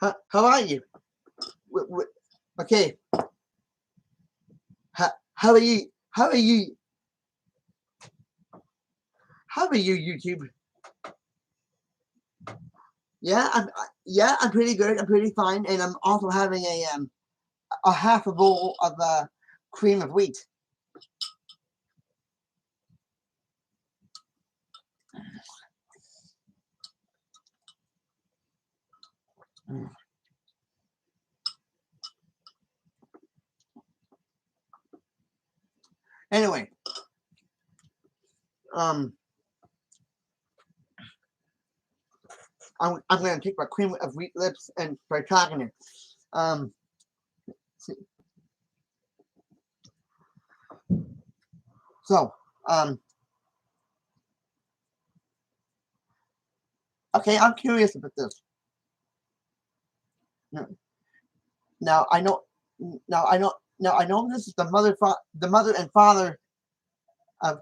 How are you? Okay. How are you? How are you? How are you, YouTube? I'm pretty good. I'm pretty fine, and I'm also having a half a bowl of cream of wheat. Anyway, I'm gonna take my cream of wheat lips and start talking it. So, okay, I'm curious about this. Now I know. Now I know. Now I know this is the mother and father of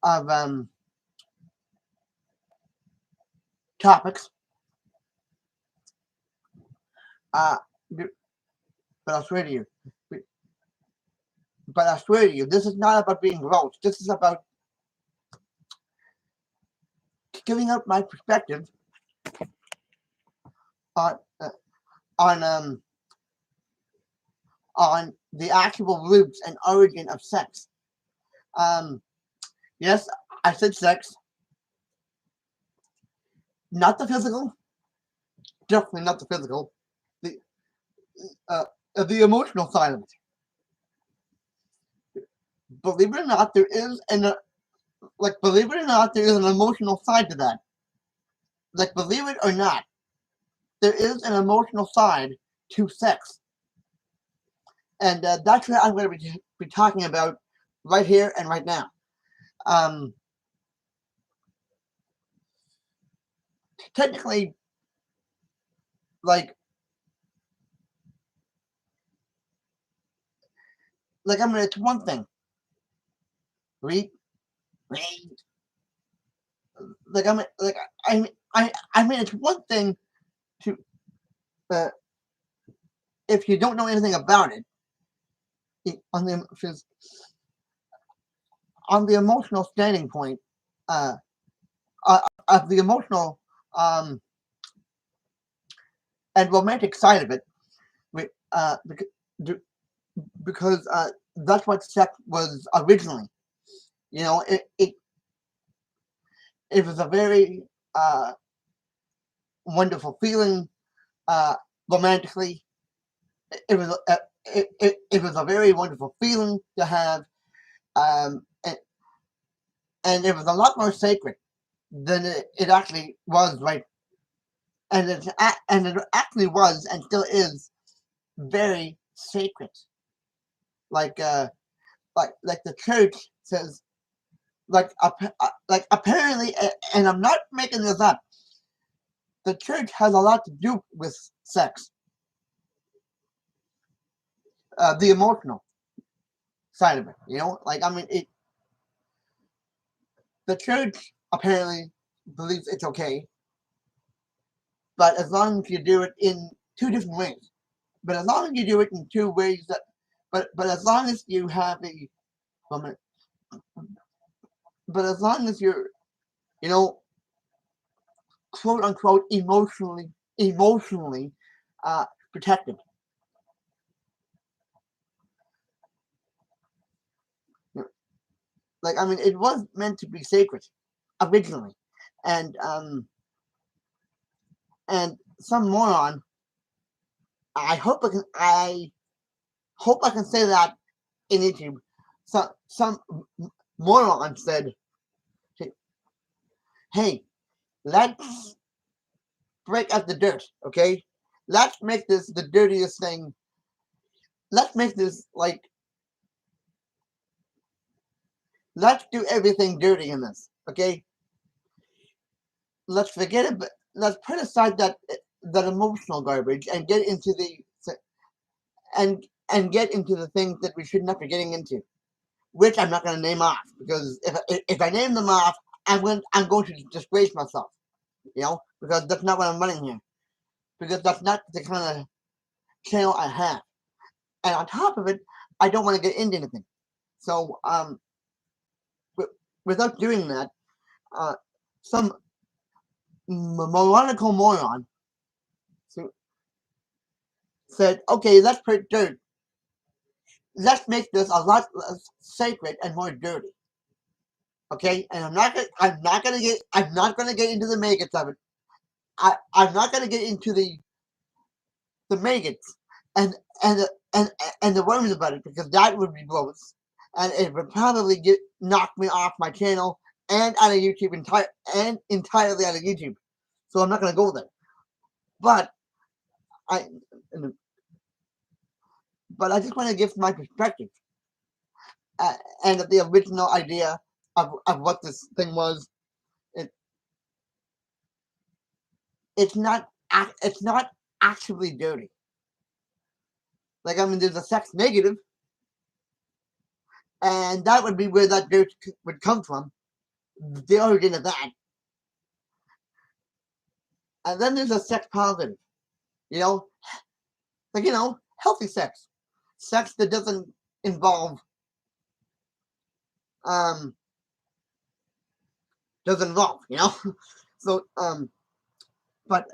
of topics. Uh, but I swear to you, but I swear to you, this is not about being gross. This is about giving up my perspective on uh, on on the actual roots and origin of sex. Yes, I said sex, not the physical. Definitely not the physical. The the emotional side of it. Believe it or not, there is believe it or not, there is an emotional side to that. Like, believe it or not, there is an emotional side to sex. And that's what I'm going to be talking about right here and right now. Technically, like I mean, it's one thing. Read. Like I mean, it's one thing to if you don't know anything about it, on the emotional standing point, of the emotional and romantic side of it, because that's what sex was originally. You know, it was a very wonderful feeling romantically. It was it was a very wonderful feeling to have, and it was a lot more sacred than it actually was, right? And it actually was and still is very sacred. Like the church says, like apparently, and I'm not making this up. The church has a lot to do with sex, the emotional side of it. You know, like I mean, the church apparently believes it's okay, but as long as you do it in two different ways. But as long as you do it in two ways that, but as long as you have a, but as long as you're, you know, quote unquote emotionally protected. Like I mean, it was meant to be sacred originally, and some moron. I hope I can say that in YouTube. Some moron said, "Hey, let's break up the dirt, okay? Let's make this the dirtiest thing. Let's make this like, let's do everything dirty in this, okay? Let's forget it. Let's put aside that emotional garbage and get into and get into the things that we should not be getting into, which I'm not going to name off, because if I name them off, I'm going to disgrace myself. You know, because that's not what I'm running here. Because that's not the kind of channel I have. And on top of it, I don't want to get into anything. So, without doing that, some moronical moron said, okay, let's put dirt. Let's make this a lot less sacred and more dirty. Okay, and I'm not gonna get into the maggots of it. I'm not gonna get into the maggots and and and and the worms about it, because that would be gross, and it would probably knock me off my channel and out of YouTube entirely out of YouTube. So I'm not gonna go there. But I just want to give my perspective, and the original idea of what this thing was. It it's not actually dirty. Like, I mean, there's a sex negative, and that would be where that dirt would come from, the origin of that. And then there's a sex positive, you know, like, healthy sex that doesn't involve you know. So but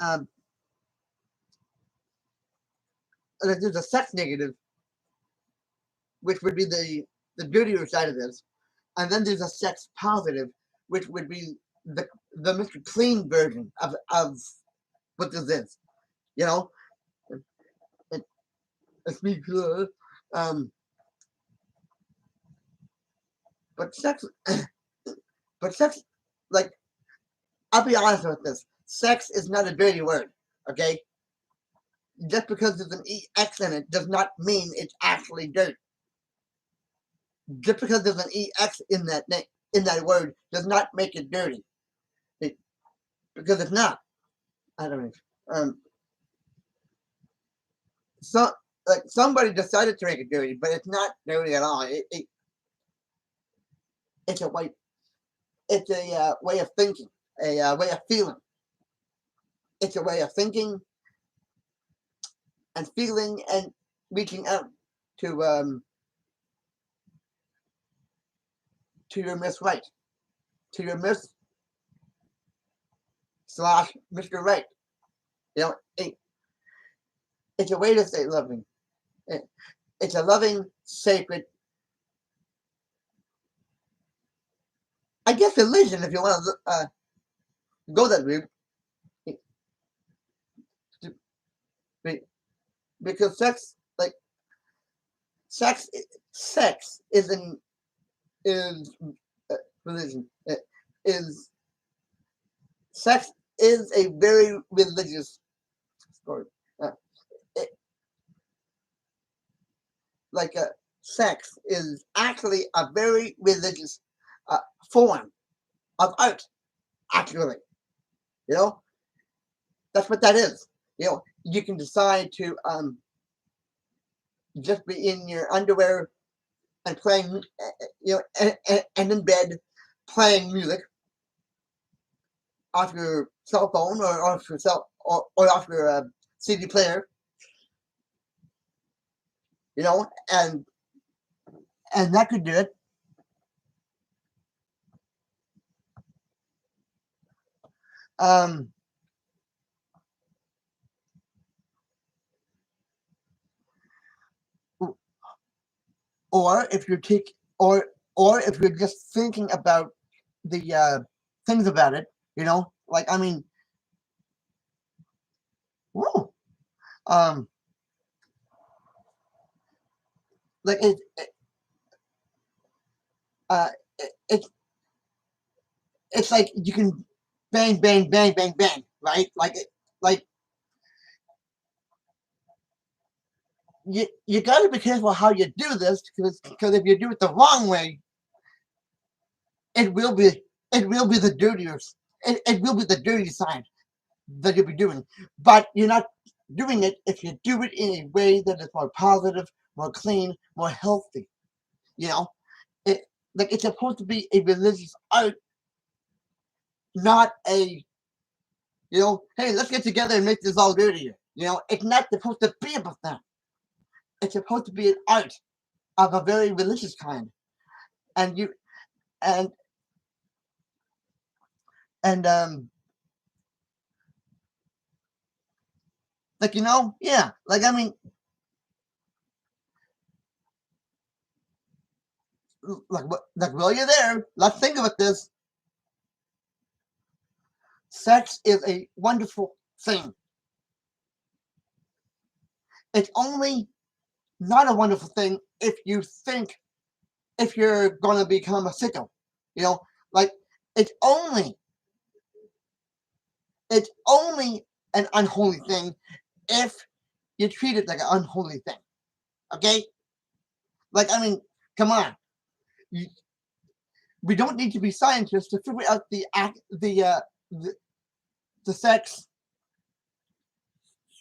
there's a sex negative, which would be the dirtier side of this, and then there's a sex positive, which would be the Mr. Clean version of what this is, you know. It, it's me, but sex, but sex, like, I'll be honest with this. Sex is not a dirty word, okay? Just because there's an EX in it does not mean it's actually dirt. Just because there's an EX in that word does not make it dirty. Because it's not. I don't know. So, like, somebody decided to make it dirty, but it's not dirty at all. It's a way. It's a way of thinking, a way of feeling. It's a way of thinking and feeling and reaching out to your Miss Right, to your Miss slash Mr. Right. You know, it's a way to say loving. It's a loving, sacred, I guess, religion, if you want to go that route. Because sex isn't is religion. Is Sex is a very religious story. It, sex is actually a very religious form of art. Actually, you know, that's what that is. You know, you can decide to just be in your underwear and playing, and in bed playing music off your cell phone or off your off your CD player, you know, and that could do it. Or if you're if you're just thinking about the things about it, you know, like, I mean, woo, like uh, it, it's like you can bang, bang, bang, bang, bang, right? Like you got to be careful how you do this, because if you do it the wrong way, it will be the dirtier, it will be the dirty side that you'll be doing. But you're not doing it if you do it in a way that is more positive, more clean, more healthy. You know, it's supposed to be a religious art, not a You know, hey, let's get together and make this all good here. You know, it's not supposed to be about that. It's supposed to be an art of a very religious kind. And you and and like, you know, yeah, like, I mean, like, while you're there, let's think about this. Sex is a wonderful thing. It's only not a wonderful thing if you think, if you're gonna become a sicko. You know, like, it's only it's only an unholy thing if you treat it like an unholy thing. Okay? Like, I mean, come on. You, we don't need to be scientists to figure out the, the sex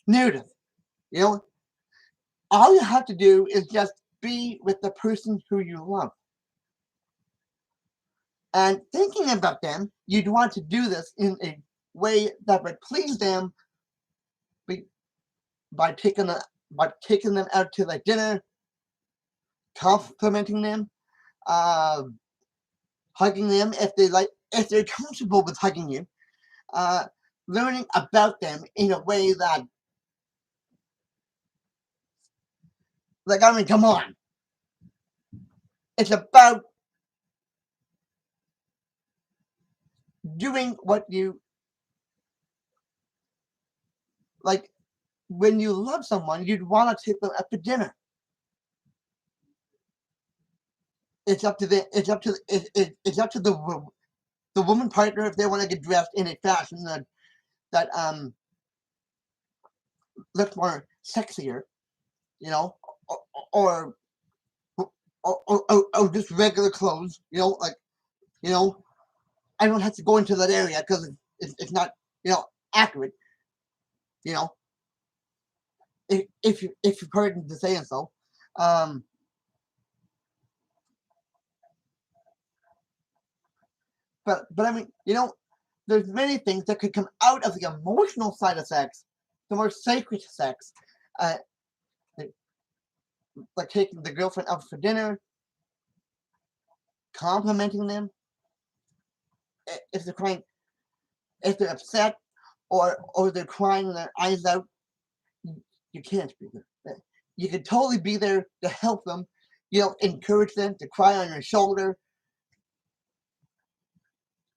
narrative. You know, all you have to do is just be with the person who you love. And thinking about them, you'd want to do this in a way that would please them by, by taking them out to like dinner, complimenting them, uh, hugging them if they're comfortable with hugging you, uh, learning about them in a way that, like, I mean, come on, it's about doing what you like. When you love someone, you'd want to take them out to dinner. It's up to the woman partner if they want to get dressed in a fashion that looks more sexier, you know, or or just regular clothes, you know, like, you know, I don't have to go into that area because it's not, you know, accurate, you know, if you pardon the saying so. Um, but I mean, you know, there's many things that could come out of the emotional side of sex, the more sacred sex, uh, like taking the girlfriend out for dinner, complimenting them if they're crying, if they're upset, or they're crying their eyes out. You can't be there. You can totally be there to help them, you know, encourage them to cry on your shoulder,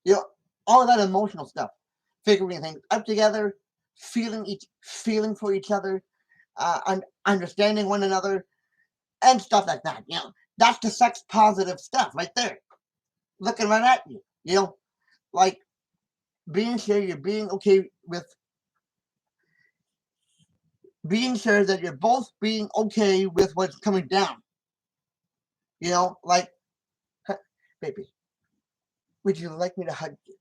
you know, all of that emotional stuff, figuring things out together, feeling for each other, and understanding one another, and stuff like that. You know, that's the sex positive stuff right there. Looking right at you, you know, like being sure you're being okay with being sure that you're both being okay with what's coming down. You know, like, baby, would you like me to hug you?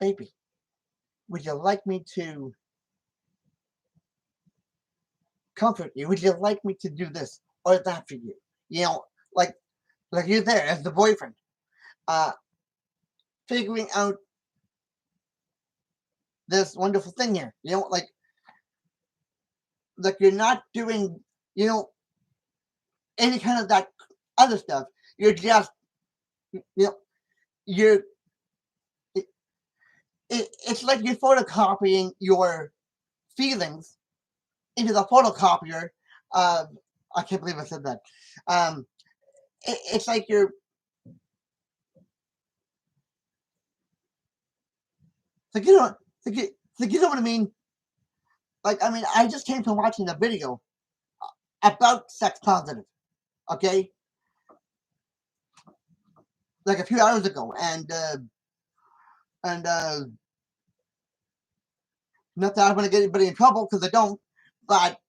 Baby, would you like me to comfort you? Would you like me to do this or that for you? You know, like like you're there as the boyfriend, uh, figuring out this wonderful thing here. You know, like you're not doing, you know, any kind of that other stuff. You're just, you know, you're it's like you're photocopying your feelings into the photocopier. Uh, I can't believe I said that. Um, it's like you're like, you know, like, you know what I mean. Like, I mean, I just came from watching a video about sex positive. Okay, like a few hours ago, and not that I want to get anybody in trouble because I don't, but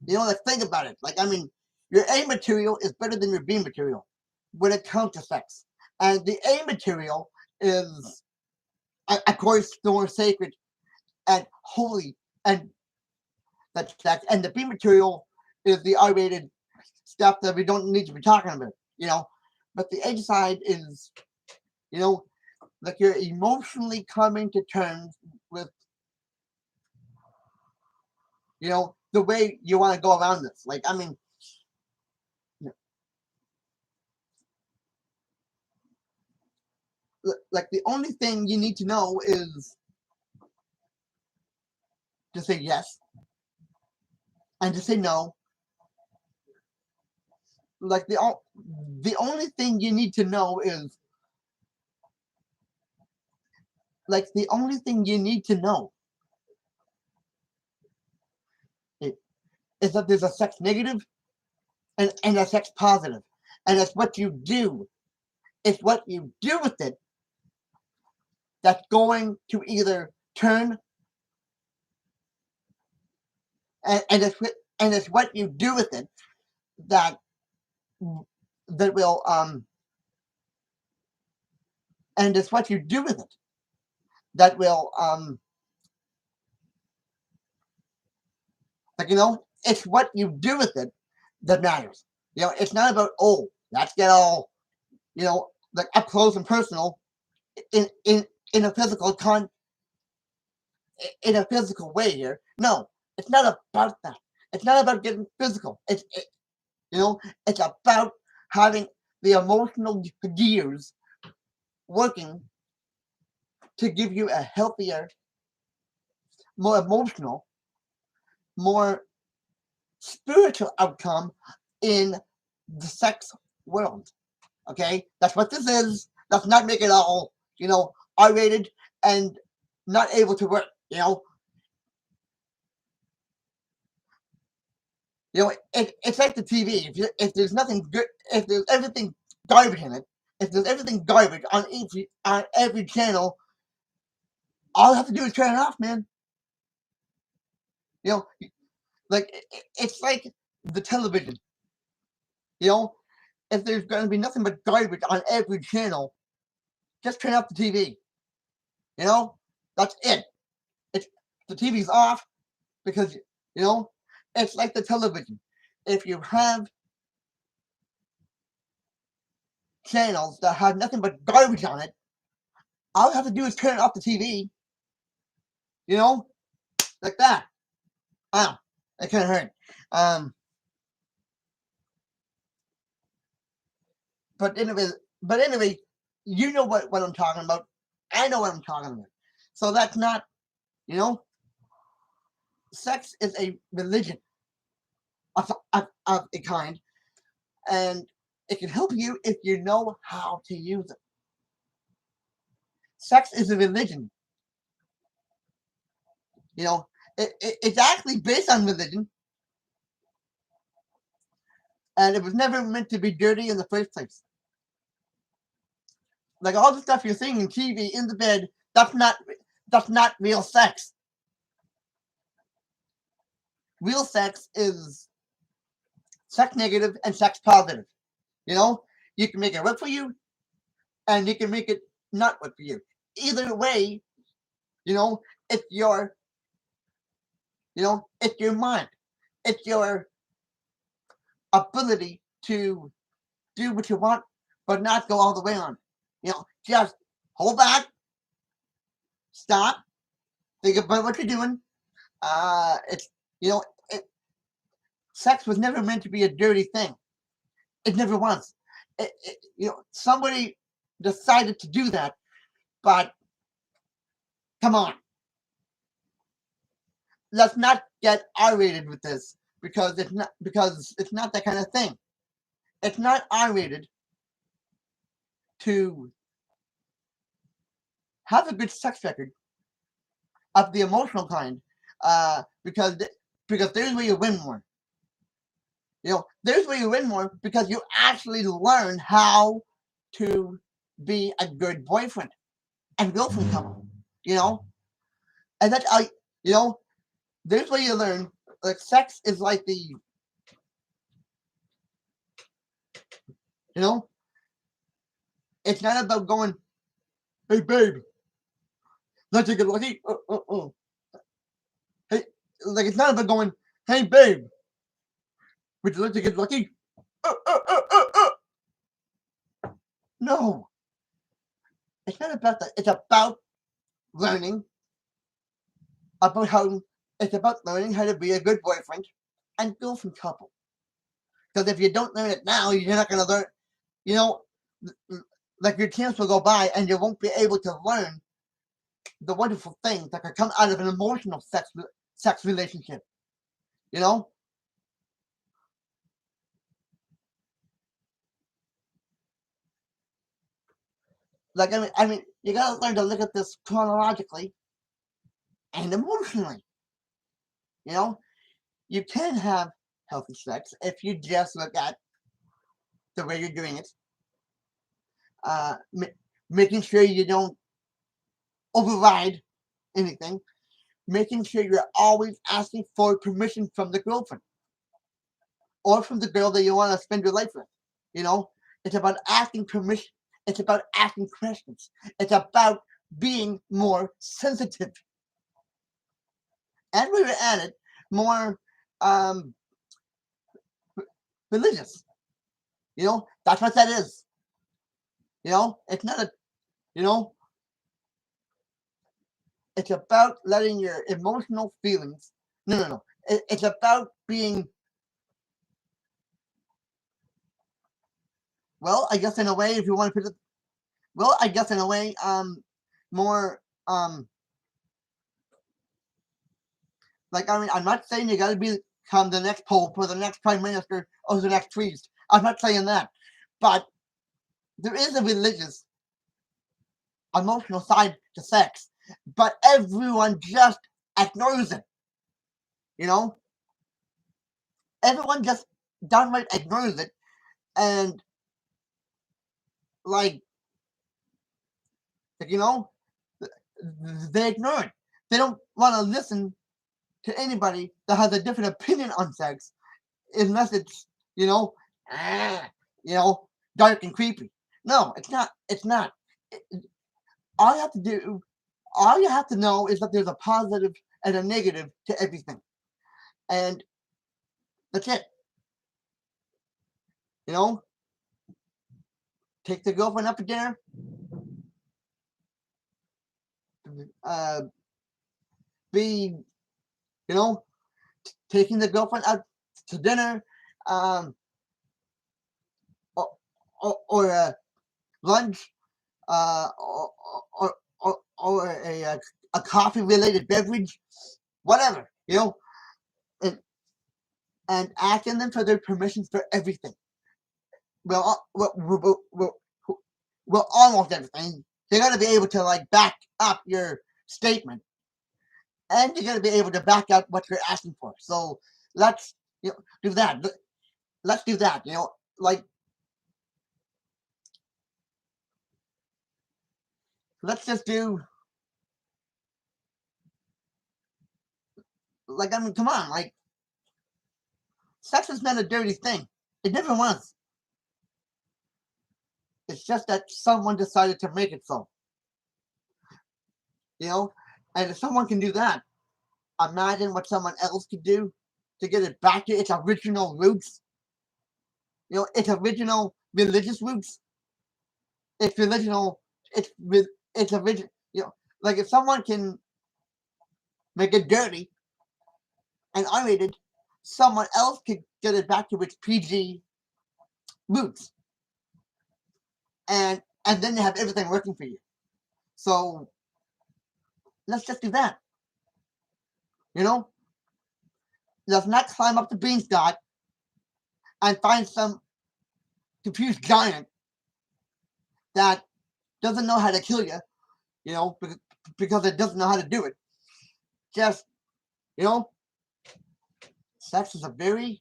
you know, like, think about it. Like, I mean, your A material is better than your B material when it comes to sex, and the A material is, of course, the more sacred and holy, and that's sex, and the B material is the R-rated stuff that we don't need to be talking about, you know. But the A side is, you know, like you're emotionally coming to terms with, the way you want to go around this. Like, I mean, like the only thing you need to know is to say yes and to say no. Like the only thing you need to know is like the only thing you need to know i- is that there's a sex negative and a sex positive, and it's what you do. It's what you do with it that's going to either turn and it's what you do with it that that will and it's what you do with it that will like it's what you do with it that matters. It's not about, oh, let's get all like up close and personal in in in a in a physical way here. No, it's not about that. It's not about getting physical. It's about having the emotional gears working to give you a healthier, more emotional, more spiritual outcome in the sex world. Okay, that's what this is. Let's not make it all R-rated and not able to work. It's like the TV. If there's nothing good, if there's everything garbage in it, if there's everything garbage on every channel, all I have to do is turn it off, man. You know, like it's like the television. If there's going to be nothing but garbage on every channel, just turn off the TV. That's it. It's the TV's off because it's like the television. If you have channels that have nothing but garbage on it, all you have to do is turn off the TV. Like that. Wow, that kind of hurt. But anyway, you know what I'm talking about. I know what I'm talking about. So that's not, you know, sex is a religion of a kind, and it can help you if you know how to use it. Sex is a religion. It's actually based on religion, and it was never meant to be dirty in the first place. Like all the stuff you're seeing in TV in the bed, that's not real sex. Real sex is sex negative and sex positive. You can make it work for you, and you can make it not work for you. Either way, it's it's your mind, it's your ability to do what you want, but not go all the way on. Just hold back, stop, think about what you're doing. It's you know, it, sex was never meant to be a dirty thing. It never was. Somebody decided to do that, but come on, let's not get R-rated with this because it's not that kind of thing. It's not R-rated to have a good sex record of the emotional kind, because there's where you win more. There's where you win more because you actually learn how to be a good boyfriend and girlfriend couple. And that's I. You know, there's where you learn. Like sex is like the. You know, it's not about going, hey babe, let's get lucky. Hey, like it's not about going, hey babe, would you like to get lucky? No, It's not about that. It's about learning about how it's about learning how to be a good boyfriend and girlfriend couple. Because if you don't learn it now, you're not going to learn. You know, like your chance will go by, and you won't be able to learn the wonderful things that can come out of an emotional sex relationship. You know, like I mean, you gotta learn to look at this chronologically and emotionally. You know, you can have healthy sex if you just look at the way you're doing it, uh, making sure you don't override anything, making sure you're always asking for permission from the girlfriend or from the girl that you want to spend your life with. You know, it's about asking permission. It's about asking questions. It's about being more sensitive. And we were at it more um, religious. You know, that's what that is. You know, it's not a, you know, it's about letting your emotional feelings. No, no, no. It's about being, well, I guess in a way, if you want to put it, well, I guess in a way, more, like, I mean, I'm not saying you got to become the next pope or the next prime minister or the next priest. I'm not saying that. But there is a religious, emotional side to sex. But everyone just ignores it. You know? Everyone just downright ignores it. And, like, you know, they ignore it. They don't want to listen to anybody that has a different opinion on sex unless it's, you know, ah, you know, dark and creepy. No, it's not. It's not. All you have to do, all you have to know is that there's a positive and a negative to everything, and that's it. You know, take the girlfriend out for dinner. Uh, be, you know, taking the girlfriend out to dinner, um, or lunch, or a coffee related beverage, whatever, you know, and, and asking them for their permissions for everything. Well, almost everything. You got to be able to like back up your statement, and you got to be able to back up what you're asking for. So let's, you know, do that. Let's do that. You know, like, let's just do, like, I mean, come on, like, sex is not a dirty thing. It never was. It's just that someone decided to make it so. You know, and if someone can do that, imagine what someone else could do to get it back to its original roots. You know, its original religious roots. Its original. Its its original. You know, like if someone can make it dirty and R-rated, someone else could get it back to its PG roots, and then you have everything working for you. So let's just do that. You know, let's not climb up the beanstalk and find some confused giant that doesn't know how to kill you. You know, because it doesn't know how to do it. Just, you know, sex is a very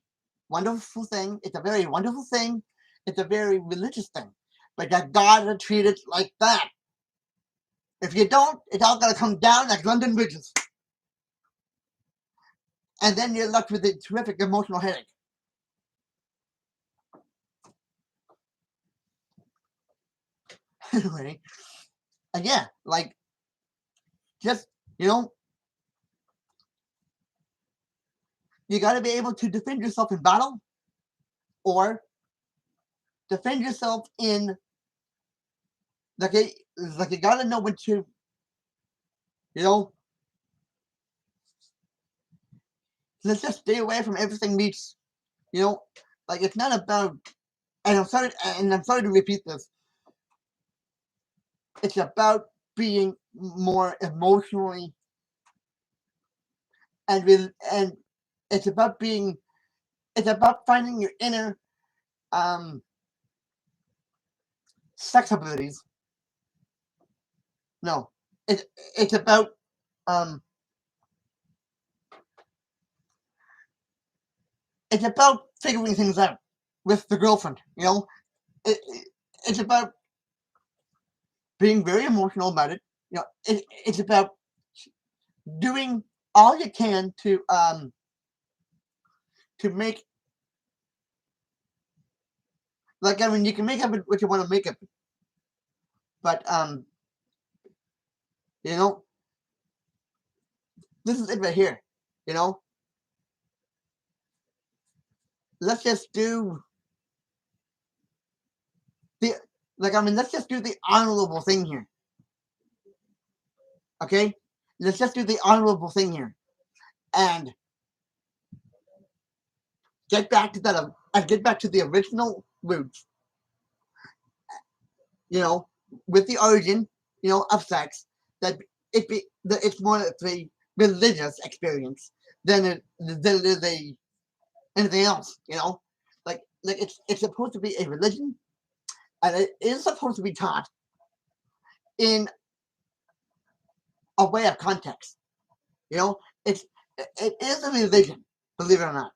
wonderful thing. It's a very wonderful thing. It's a very religious thing. But you gotta treat it like that. If you don't, it's all gonna come down like London bridges. And then you're left with a terrific emotional headache. Anyway, and yeah, like, just, you know, you gotta be able to defend yourself in battle or defend yourself in like you gotta know when to, you know, let's just stay away from everything meets, you know, like it's not about, and I'm sorry to repeat this, it's about being more emotionally and it's about being, it's about finding your inner um sex abilities. No, it it's about um it's about figuring things out with the girlfriend. You know, it's about being very emotional about it. You know, it's about doing all you can to make, like, I mean, you can make of it what you want to make of it, but you know, this is it right here. You know, let's just do the, like, I mean, let's just do the honorable thing here. Okay, let's just do the honorable thing here and get back to that and get back to the original roots. You know, with the origin, you know, of sex, that that it's more of a religious experience than it is a anything else. You know, like it's supposed to be a religion, and it is supposed to be taught in a way of context. You know, it is a religion, believe it or not.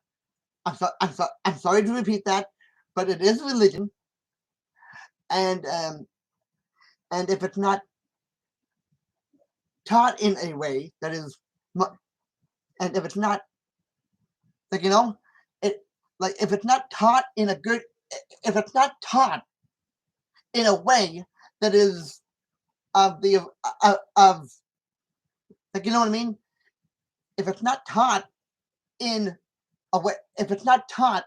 I'm sorry to repeat that, but it is a religion, and and if it's not taught in a way that is, and if it's not, like, you know, it, like, if it's not taught in a good, if it's not taught in a way that is of the of, like, you know what I mean, if it's not taught in a way, if it's not taught,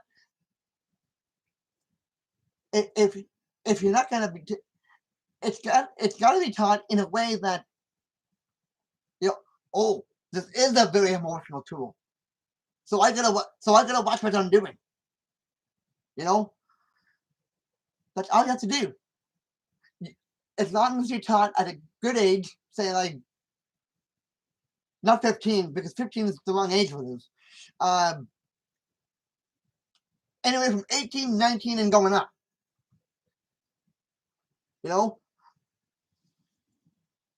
if if you're not going to be, it's got to be taught in a way that, you know, oh, this is a very emotional tool, so I gotta watch what I'm doing. You know, that's all you have to do. As long as you're taught at a good age, say, like, not 15, because 15 is the wrong age for this. Um, anyway, from 18, 19, and going up. You know,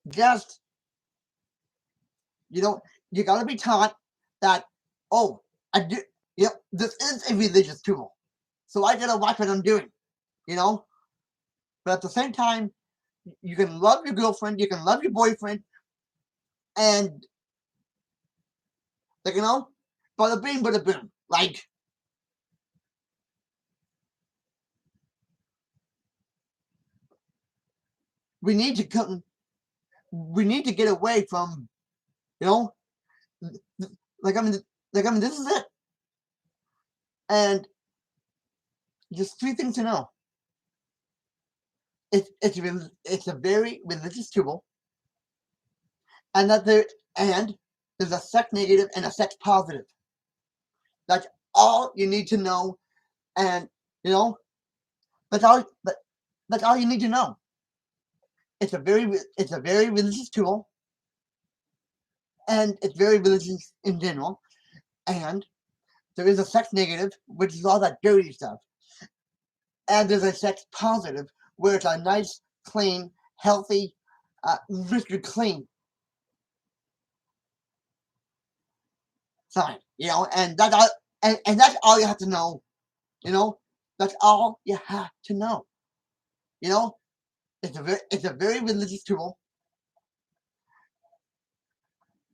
just, you know, you gotta be taught that, oh, I do, you know, this is a religious tool, so I gotta watch what I'm doing. You know, but at the same time, you can love your girlfriend, you can love your boyfriend, and, like, you know, bada bing, bada boom. Like, we need to come, we need to get away from, you know, like, I mean, this is it. And just three things to know. It's a very religious tool, and that and there's a sex negative and a sex positive. That's all you need to know, and, you know, that's all you need to know. It's a very religious tool, and it's very religious in general. And there is a sex negative, which is all that dirty stuff, and there's a sex positive, where it's a nice, clean, healthy, Mr. Clean sign, you know, and that's all, and that's all you have to know, you know, that's all you have to know, you know, it's a very religious tool,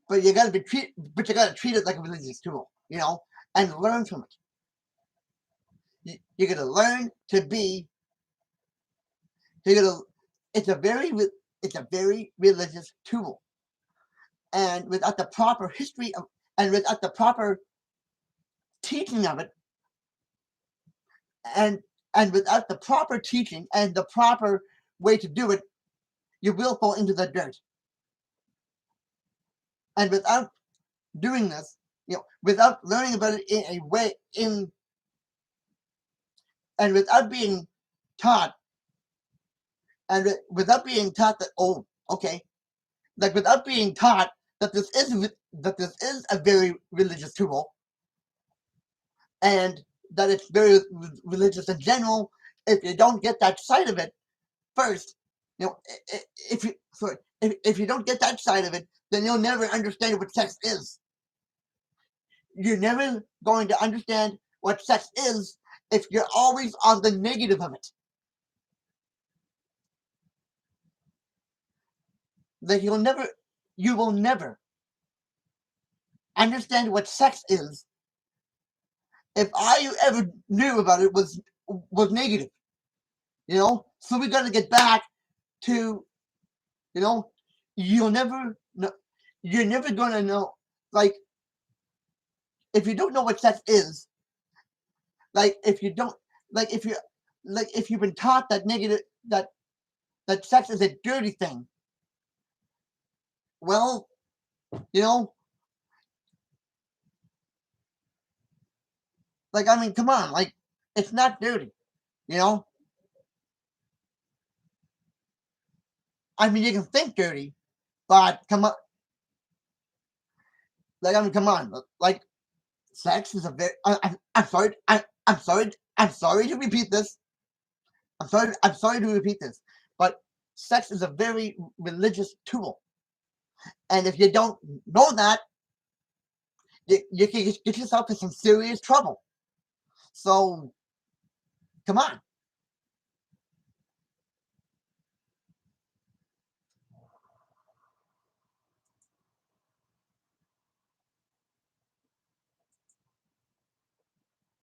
but you gotta treat it like a religious tool, you know, and learn from it. You're gonna learn to be, you're gonna, it's a very, it's a very religious tool, and without the proper history of, and without the proper teaching of it, and and without the proper teaching and the proper way to do it, you will fall into the dirt. And without doing this, without learning about it in a way, and without being taught, and without being taught that, oh, okay, like without being taught that this is a very religious tool, and that it's very religious in general. If you don't get that side of it first, if you if you don't get that side of it, then you'll never understand what sex is. You're never going to understand what sex is if you're always on the negative of it. Like you will never understand what sex is if all you ever knew about it was negative. So we got to get back to, you'll never know. You're never gonna know. Like, if you don't know what sex is, like if you don't, like if you've been taught that negative that sex is a dirty thing, well, like I mean, come on, like it's not dirty, you know. I mean, you can think dirty, but come on, like I mean, come on, like sex is a very. I'm sorry. I'm sorry to repeat this. I'm sorry to repeat this, but sex is a very religious tool, and if you don't know that, you can get yourself in some serious trouble. So, come on.